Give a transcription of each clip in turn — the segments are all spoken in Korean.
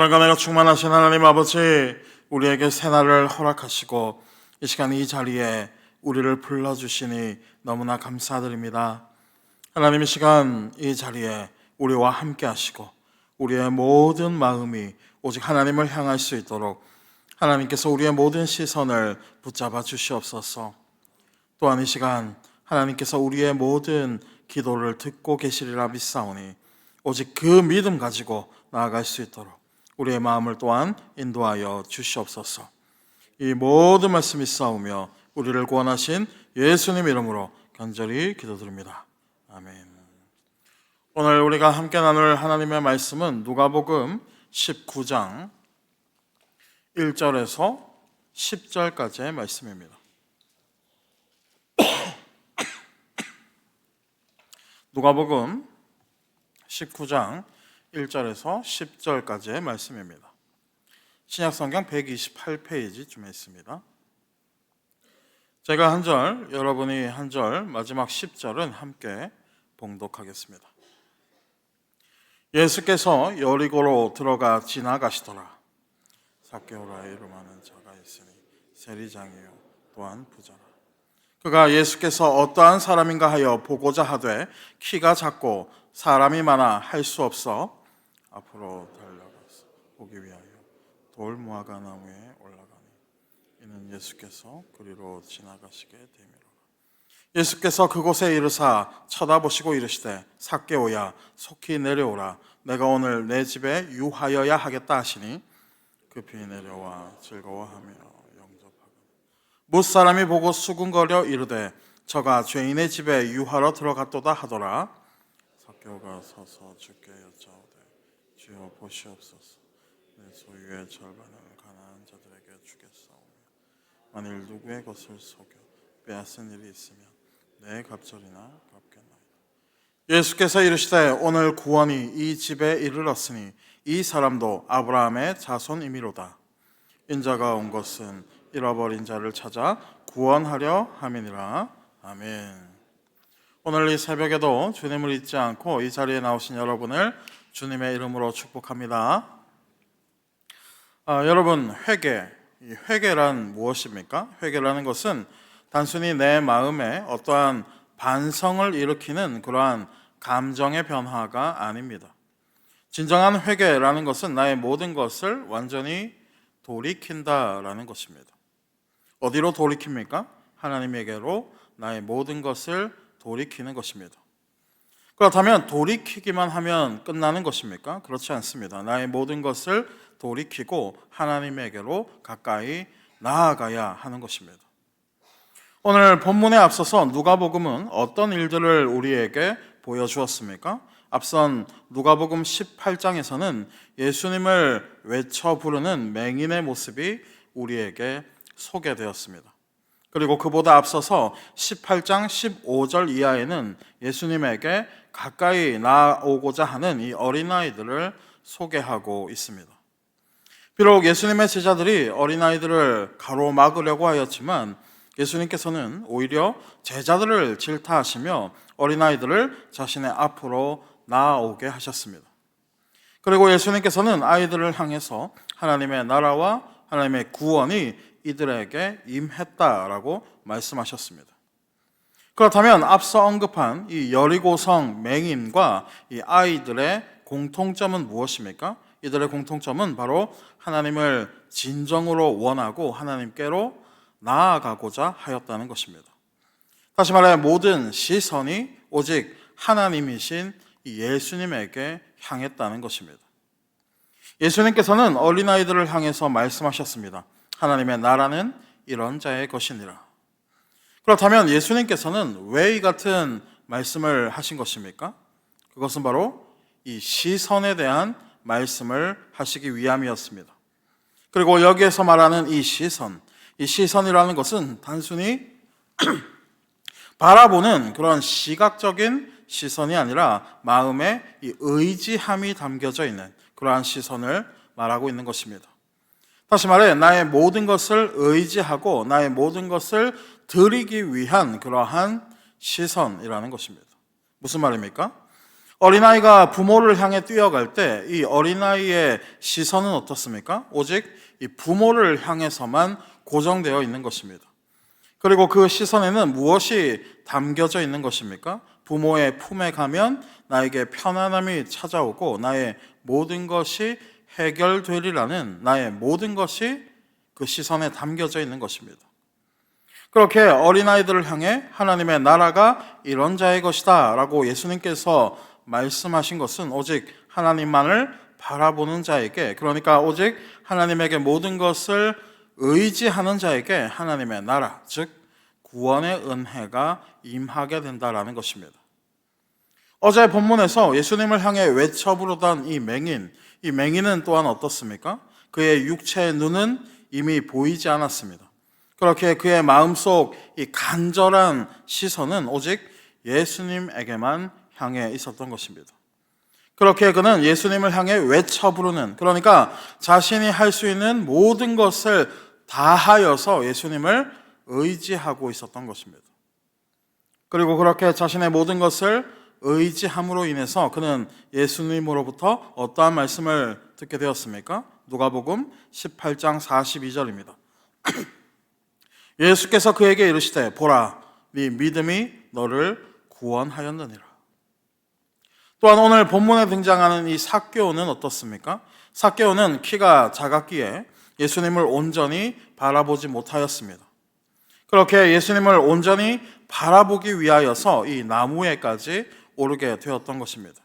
평강으로 충만하신 하나님 아버지, 우리에게 새날을 허락하시고 이 시간 이 자리에 우리를 불러주시니 너무나 감사드립니다. 하나님, 이 시간 이 자리에 우리와 함께 하시고 우리의 모든 마음이 오직 하나님을 향할 수 있도록 하나님께서 우리의 모든 시선을 붙잡아 주시옵소서. 또한 이 시간 하나님께서 우리의 모든 기도를 듣고 계시리라 믿사오니 오직 그 믿음 가지고 나아갈 수 있도록 우리의 마음을 또한 인도하여 주시옵소서. 이 모든 말씀이 싸우며 우리를 구원하신 예수님 이름으로 간절히 기도드립니다. 아멘. 오늘 우리가 함께 나눌 하나님의 말씀은 누가복음 19장 1절에서 10절까지의 말씀입니다. 누가복음 19장 1절에서 10절까지의 말씀입니다. 신약성경 128페이지쯤에 있습니다. 제가 한 절, 여러분이 한 절, 마지막 10절은 함께 봉독하겠습니다. 예수께서 여리고로 들어가 지나가시더라. 삭개오라 이름하는 자가 있으니 세리장이요 또한 부자라. 그가 예수께서 어떠한 사람인가 하여 보고자 하되 키가 작고 사람이 많아 할 수 없어 앞으로 달려가서 보기 위하여 돌무화과 나무에 올라가니 이는 예수께서 그리로 지나가시게 되미로라. 예수께서 그곳에 이르사 쳐다보시고 이르시되 삭개오야 속히 내려오라. 내가 오늘 내 집에 유하여야 하겠다 하시니 급히 내려와 즐거워하며 영접하고 무사람이 보고 수군거려 이르되 저가 죄인의 집에 유하러 들어갔도다 하더라. 삭개오가 서서 주께 여짜오되 주여 보시옵소서. 내 소유의 절반을 가난한 자들에게 주겠사오며 만일 누구의 것을 속여 빼앗은 일이 있으면 내 갑절이나 갚겠나이다. 예수께서 이르시되 오늘 구원이 이 집에 이르렀으니 이 사람도 아브라함의 자손이미로다. 인자가 온 것은 잃어버린 자를 찾아 구원하려 함이니라. 아멘. 오늘 이 새벽에도 주님을 잊지 않고 이 자리에 나오신 여러분을 주님의 이름으로 축복합니다. 여러분, 이 회개란 무엇입니까? 회개라는 것은 단순히 내 마음에 어떠한 반성을 일으키는 그러한 감정의 변화가 아닙니다. 진정한 회개라는 것은 나의 모든 것을 완전히 돌이킨다라는 것입니다. 어디로 돌이킵니까? 하나님에게로 나의 모든 것을 돌이키는 것입니다. 그렇다면 돌이키기만 하면 끝나는 것입니까? 그렇지 않습니다. 나의 모든 것을 돌이키고 하나님에게로 가까이 나아가야 하는 것입니다. 오늘 본문에 앞서서 누가복음은 어떤 일들을 우리에게 보여주었습니까? 앞선 누가복음 18장에서는 예수님을 외쳐 부르는 맹인의 모습이 우리에게 소개되었습니다. 그리고 그보다 앞서서 18장 15절 이하에는 예수님에게 가까이 나오고자 하는 이 어린아이들을 소개하고 있습니다. 비록 예수님의 제자들이 어린아이들을 가로막으려고 하였지만 예수님께서는 오히려 제자들을 질타하시며 어린아이들을 자신의 앞으로 나아오게 하셨습니다. 그리고 예수님께서는 아이들을 향해서 하나님의 나라와 하나님의 구원이 이들에게 임했다라고 말씀하셨습니다. 그렇다면 앞서 언급한 이 여리고성 맹인과 이 아이들의 공통점은 무엇입니까? 이들의 공통점은 바로 하나님을 진정으로 원하고 하나님께로 나아가고자 하였다는 것입니다. 다시 말해 모든 시선이 오직 하나님이신 예수님에게 향했다는 것입니다. 예수님께서는 어린아이들을 향해서 말씀하셨습니다. 하나님의 나라는 이런 자의 것이니라. 그렇다면 예수님께서는 왜 이 같은 말씀을 하신 것입니까? 그것은 바로 이 시선에 대한 말씀을 하시기 위함이었습니다. 그리고 여기에서 말하는 이 시선이라는 것은 단순히 바라보는 그런 시각적인 시선이 아니라 마음에 이 의지함이 담겨져 있는 그러한 시선을 말하고 있는 것입니다. 다시 말해 나의 모든 것을 의지하고 나의 모든 것을 드리기 위한 그러한 시선이라는 것입니다. 무슨 말입니까? 어린아이가 부모를 향해 뛰어갈 때 이 어린아이의 시선은 어떻습니까? 오직 이 부모를 향해서만 고정되어 있는 것입니다. 그리고 그 시선에는 무엇이 담겨져 있는 것입니까? 부모의 품에 가면 나에게 편안함이 찾아오고 나의 모든 것이 해결되리라는 나의 모든 것이 그 시선에 담겨져 있는 것입니다. 그렇게 어린아이들을 향해 하나님의 나라가 이런 자의 것이다 라고 예수님께서 말씀하신 것은 오직 하나님만을 바라보는 자에게, 그러니까 오직 하나님에게 모든 것을 의지하는 자에게 하나님의 나라, 즉 구원의 은혜가 임하게 된다라는 것입니다. 어제 본문에서 예수님을 향해 외쳐 부르던 이 맹인은 또한 어떻습니까? 그의 육체의 눈은 이미 보이지 않았습니다. 그렇게 그의 마음속 이 간절한 시선은 오직 예수님에게만 향해 있었던 것입니다. 그렇게 그는 예수님을 향해 외쳐 부르는, 그러니까 자신이 할 수 있는 모든 것을 다하여서 예수님을 의지하고 있었던 것입니다. 그리고 그렇게 자신의 모든 것을 의지함으로 인해서 그는 예수님으로부터 어떠한 말씀을 듣게 되었습니까? 누가복음 18장 42절입니다. 예수께서 그에게 이르시되 보라, 네 믿음이 너를 구원하였느니라. 또한 오늘 본문에 등장하는 이 삭개오는 어떻습니까? 삭개오는 키가 작았기에 예수님을 온전히 바라보지 못하였습니다. 그렇게 예수님을 온전히 바라보기 위하여서 이 나무에까지 오르게 되었던 것입니다.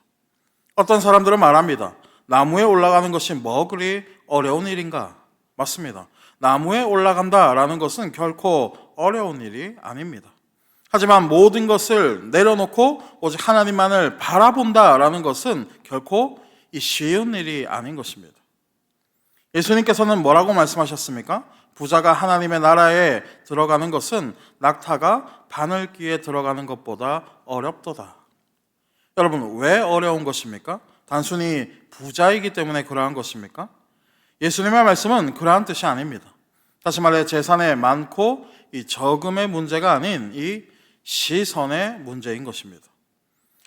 어떤 사람들은 말합니다. 나무에 올라가는 것이 뭐 그리 어려운 일인가? 맞습니다. 나무에 올라간다라는 것은 결코 어려운 일이 아닙니다. 하지만 모든 것을 내려놓고 오직 하나님만을 바라본다라는 것은 결코 쉬운 일이 아닌 것입니다. 예수님께서는 뭐라고 말씀하셨습니까? 부자가 하나님의 나라에 들어가는 것은 낙타가 바늘귀에 들어가는 것보다 어렵도다. 여러분, 왜 어려운 것입니까? 단순히 부자이기 때문에 그러한 것입니까? 예수님의 말씀은 그러한 뜻이 아닙니다. 다시 말해 재산의 많고 이 적음의 문제가 아닌 이 시선의 문제인 것입니다.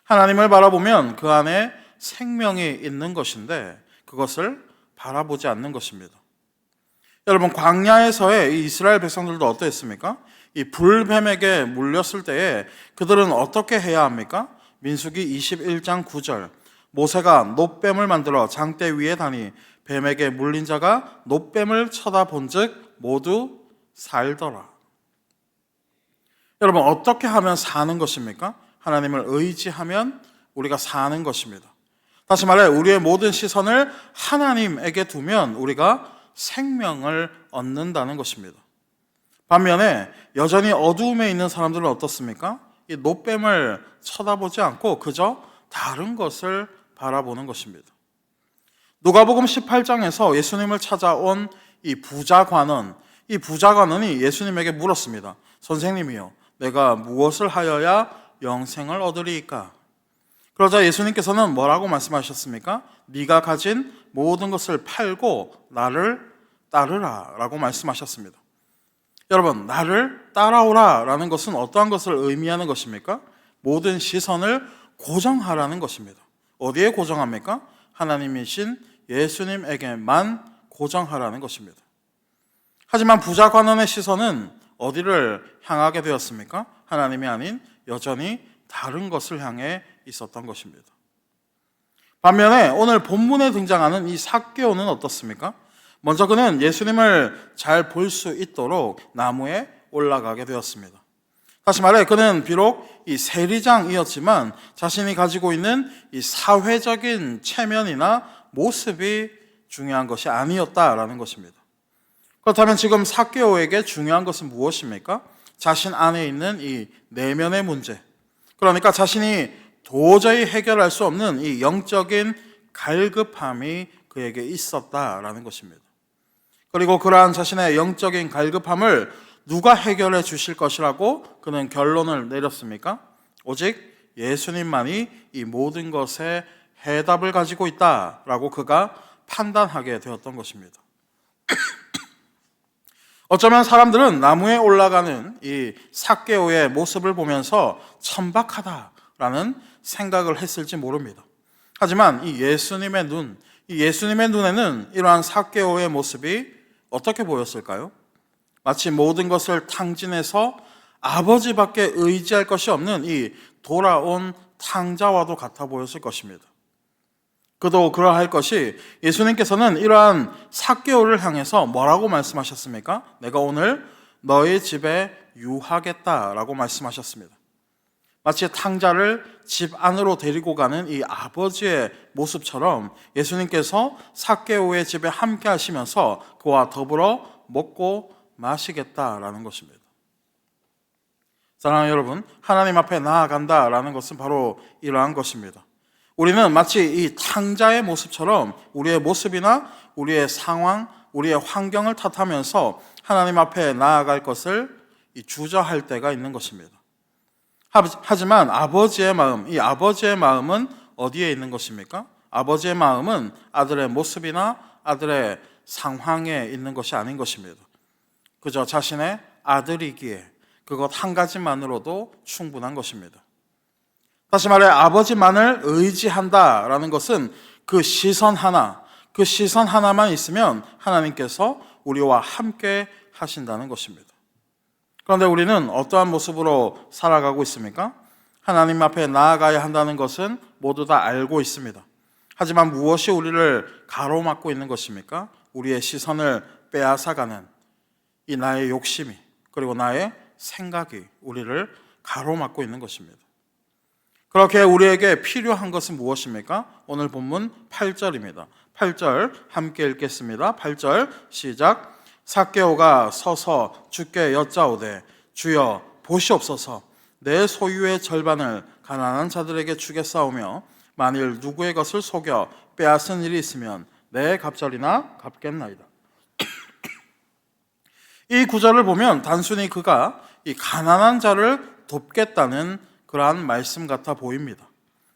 하나님을 바라보면 그 안에 생명이 있는 것인데 그것을 바라보지 않는 것입니다. 여러분, 광야에서의 이 이스라엘 백성들도 어떠했습니까? 이 불뱀에게 물렸을 때에 그들은 어떻게 해야 합니까? 민수기 21장 9절, 모세가 놋뱀을 만들어 장대 위에 다니 뱀에게 물린 자가 놋뱀을 쳐다본 즉 모두 살더라. 여러분, 어떻게 하면 사는 것입니까? 하나님을 의지하면 우리가 사는 것입니다. 다시 말해 우리의 모든 시선을 하나님에게 두면 우리가 생명을 얻는다는 것입니다. 반면에 여전히 어두움에 있는 사람들은 어떻습니까? 이 놋뱀을 쳐다보지 않고 그저 다른 것을 바라보는 것입니다. 누가복음 18장에서 예수님을 찾아온 이 부자관원, 이 부자관원이 예수님에게 물었습니다. 선생님이요, 내가 무엇을 하여야 영생을 얻으리이까? 그러자 예수님께서는 뭐라고 말씀하셨습니까? 네가 가진 모든 것을 팔고 나를 따르라 라고 말씀하셨습니다. 여러분, 나를 따라오라 라는 것은 어떠한 것을 의미하는 것입니까? 모든 시선을 고정하라는 것입니다. 어디에 고정합니까? 하나님이신 예수님에게만 고정하라는 것입니다. 하지만 부자관원의 시선은 어디를 향하게 되었습니까? 하나님이 아닌 여전히 다른 것을 향해 있었던 것입니다. 반면에 오늘 본문에 등장하는 이 삭개오는 어떻습니까? 먼저 그는 예수님을 잘 볼 수 있도록 나무에 올라가게 되었습니다. 다시 말해 그는 비록 이 세리장이었지만 자신이 가지고 있는 이 사회적인 체면이나 모습이 중요한 것이 아니었다라는 것입니다. 그렇다면 지금 삭개오에게 중요한 것은 무엇입니까? 자신 안에 있는 이 내면의 문제, 그러니까 자신이 도저히 해결할 수 없는 이 영적인 갈급함이 그에게 있었다라는 것입니다. 그리고 그러한 자신의 영적인 갈급함을 누가 해결해 주실 것이라고 그는 결론을 내렸습니까? 오직 예수님만이 이 모든 것에 해답을 가지고 있다라고 그가 판단하게 되었던 것입니다. 어쩌면 사람들은 나무에 올라가는 이 삭개오의 모습을 보면서 천박하다라는 생각을 했을지 모릅니다. 하지만 이 예수님의 눈에는 이러한 삭개오의 모습이 어떻게 보였을까요? 마치 모든 것을 탕진해서 아버지밖에 의지할 것이 없는 이 돌아온 탕자와도 같아 보였을 것입니다. 그도 그러할 것이 예수님께서는 이러한 삭개오를 향해서 뭐라고 말씀하셨습니까? 내가 오늘 너희 집에 유하겠다라고 말씀하셨습니다. 마치 탕자를 집 안으로 데리고 가는 이 아버지의 모습처럼 예수님께서 삭개오의 집에 함께 하시면서 그와 더불어 먹고 마시겠다라는 것입니다. 사랑하는 여러분, 하나님 앞에 나아간다라는 것은 바로 이러한 것입니다. 우리는 마치 이 탕자의 모습처럼 우리의 모습이나 우리의 상황, 우리의 환경을 탓하면서 하나님 앞에 나아갈 것을 주저할 때가 있는 것입니다. 하지만 아버지의 마음, 이 아버지의 마음은 어디에 있는 것입니까? 아버지의 마음은 아들의 모습이나 아들의 상황에 있는 것이 아닌 것입니다. 그저 자신의 아들이기에 그것 한 가지만으로도 충분한 것입니다. 다시 말해 아버지만을 의지한다라는 것은 그 시선 하나만 있으면 하나님께서 우리와 함께 하신다는 것입니다. 그런데 우리는 어떠한 모습으로 살아가고 있습니까? 하나님 앞에 나아가야 한다는 것은 모두 다 알고 있습니다. 하지만 무엇이 우리를 가로막고 있는 것입니까? 우리의 시선을 빼앗아가는 이 나의 욕심이, 그리고 나의 생각이 우리를 가로막고 있는 것입니다. 그렇게 우리에게 필요한 것은 무엇입니까? 오늘 본문 8절입니다. 8절 함께 읽겠습니다. 8절 시작. 삭개오가 서서 주께 여짜오되 주여 보시옵소서, 내 소유의 절반을 가난한 자들에게 주겠사오며 만일 누구의 것을 속여 빼앗은 일이 있으면 내 갑절이나 갚겠나이다. 이 구절을 보면 단순히 그가 이 가난한 자를 돕겠다는 그러한 말씀 같아 보입니다.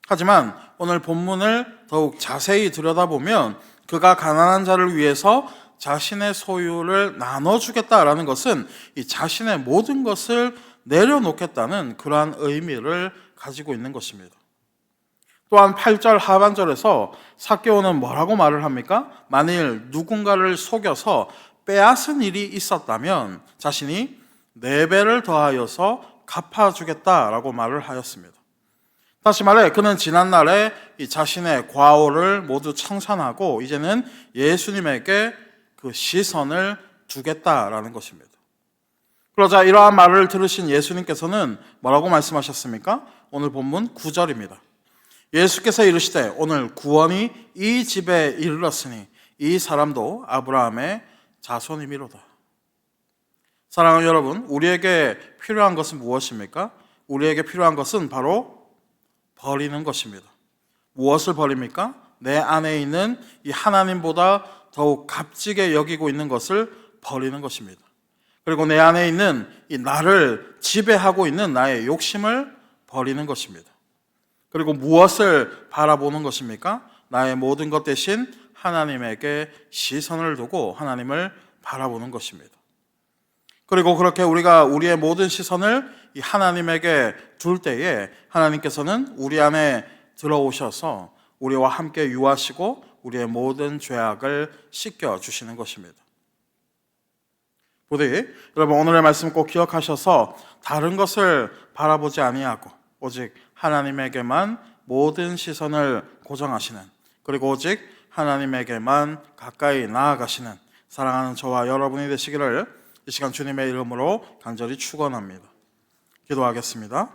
하지만 오늘 본문을 더욱 자세히 들여다보면 그가 가난한 자를 위해서 자신의 소유를 나눠주겠다라는 것은 이 자신의 모든 것을 내려놓겠다는 그러한 의미를 가지고 있는 것입니다. 또한 8절 하반절에서 삭개오는 뭐라고 말을 합니까? 만일 누군가를 속여서 빼앗은 일이 있었다면 자신이 4배를 더하여서 갚아주겠다라고 말을 하였습니다. 다시 말해 그는 지난날에 이 자신의 과오를 모두 청산하고 이제는 예수님에게 그 시선을 두겠다라는 것입니다. 그러자 이러한 말을 들으신 예수님께서는 뭐라고 말씀하셨습니까? 오늘 본문 9절입니다. 예수께서 이르시되 오늘 구원이 이 집에 이르렀으니 이 사람도 아브라함의 자손이미로다. 사랑하는 여러분, 우리에게 필요한 것은 무엇입니까? 우리에게 필요한 것은 바로 버리는 것입니다. 무엇을 버립니까? 내 안에 있는 이 하나님보다 더욱 값지게 여기고 있는 것을 버리는 것입니다. 그리고 내 안에 있는 이 나를 지배하고 있는 나의 욕심을 버리는 것입니다. 그리고 무엇을 바라보는 것입니까? 나의 모든 것 대신 하나님에게 시선을 두고 하나님을 바라보는 것입니다. 그리고 그렇게 우리가 우리의 모든 시선을 이 하나님에게 둘 때에 하나님께서는 우리 안에 들어오셔서 우리와 함께 유하시고 우리의 모든 죄악을 씻겨주시는 것입니다. 부디 여러분 오늘의 말씀 꼭 기억하셔서 다른 것을 바라보지 아니하고 오직 하나님에게만 모든 시선을 고정하시는, 그리고 오직 하나님에게만 가까이 나아가시는 사랑하는 저와 여러분이 되시기를 이 시간 주님의 이름으로 간절히 축원합니다. 기도하겠습니다.